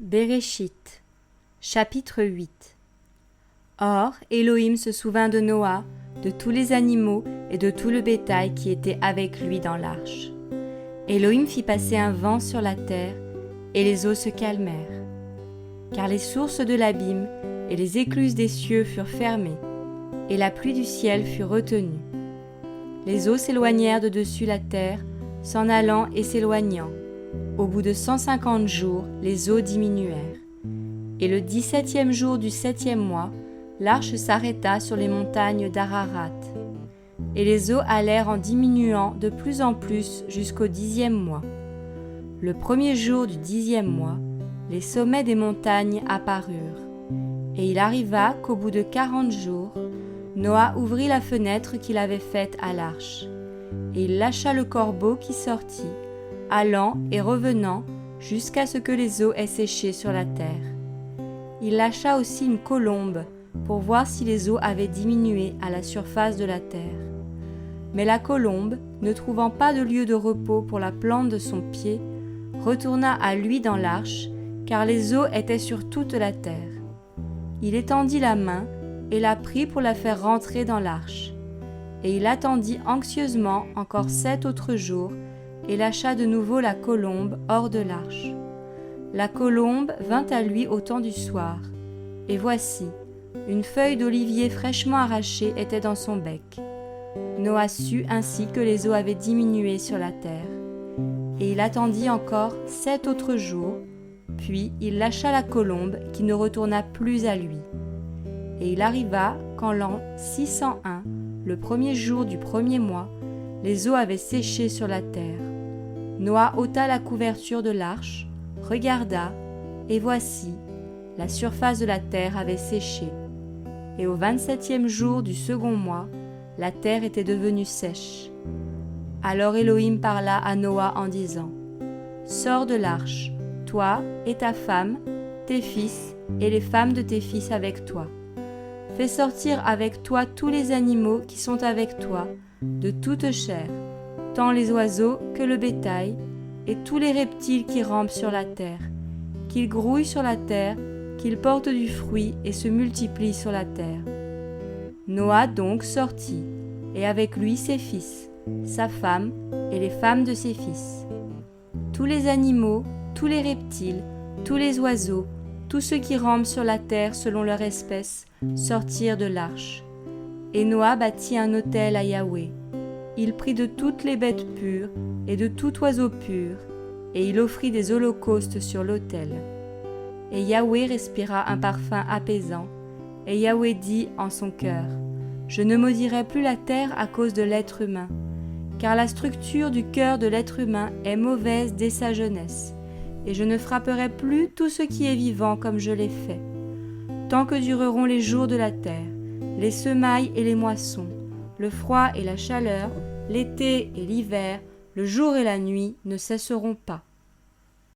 Béréchit, chapitre 8. Or, Elohim se souvint de Noah, de tous les animaux et de tout le bétail qui était avec lui dans l'arche. Elohim fit passer un vent sur la terre, et les eaux se calmèrent. Car les sources de l'abîme et les écluses des cieux furent fermées, et la pluie du ciel fut retenue. Les eaux s'éloignèrent de dessus la terre, s'en allant et s'éloignant. Au bout de 150 jours, les eaux diminuèrent. Et le 17e jour du 7e mois, l'arche s'arrêta sur les montagnes d'Ararat. Et les eaux allèrent en diminuant de plus en plus jusqu'au 10e mois. Le premier jour du 10e mois, les sommets des montagnes apparurent. Et il arriva qu'au bout de 40 jours, Noah ouvrit la fenêtre qu'il avait faite à l'arche. Et il lâcha le corbeau qui sortit, allant et revenant jusqu'à ce que les eaux aient séché sur la terre. Il lâcha aussi une colombe pour voir si les eaux avaient diminué à la surface de la terre. Mais la colombe, ne trouvant pas de lieu de repos pour la plante de son pied, retourna à lui dans l'arche, car les eaux étaient sur toute la terre. Il étendit la main et la prit pour la faire rentrer dans l'arche. Et il attendit anxieusement encore 7 autres jours, et lâcha de nouveau la colombe hors de l'arche. La colombe vint à lui au temps du soir, et voici, une feuille d'olivier fraîchement arrachée était dans son bec. Noah sut ainsi que les eaux avaient diminué sur la terre. Et il attendit encore 7 autres jours, puis il lâcha la colombe qui ne retourna plus à lui. Et il arriva qu'en l'an 601, le premier jour du premier mois, les eaux avaient séché sur la terre. Noah ôta la couverture de l'arche, regarda, et voici, la surface de la terre avait séché. Et au 27e jour du second mois, la terre était devenue sèche. Alors Elohim parla à Noah en disant : « Sors de l'arche, toi et ta femme, tes fils et les femmes de tes fils avec toi. Fais sortir avec toi tous les animaux qui sont avec toi, de toute chair, tant les oiseaux que le bétail, et tous les reptiles qui rampent sur la terre, qu'ils grouillent sur la terre, qu'ils portent du fruit et se multiplient sur la terre. » Noah donc sortit, et avec lui ses fils, sa femme et les femmes de ses fils. Tous les animaux, tous les reptiles, tous les oiseaux, tous ceux qui rampent sur la terre selon leur espèce, sortirent de l'arche. Et Noah bâtit un autel à Yahweh. Il prit de toutes les bêtes pures et de tout oiseau pur, et il offrit des holocaustes sur l'autel. Et Yahweh respira un parfum apaisant, et Yahweh dit en son cœur : « Je ne maudirai plus la terre à cause de l'être humain, car la structure du cœur de l'être humain est mauvaise dès sa jeunesse, et je ne frapperai plus tout ce qui est vivant comme je l'ai fait. Tant que dureront les jours de la terre, les semailles et les moissons, le froid et la chaleur, l'été et l'hiver, le jour et la nuit ne cesseront pas.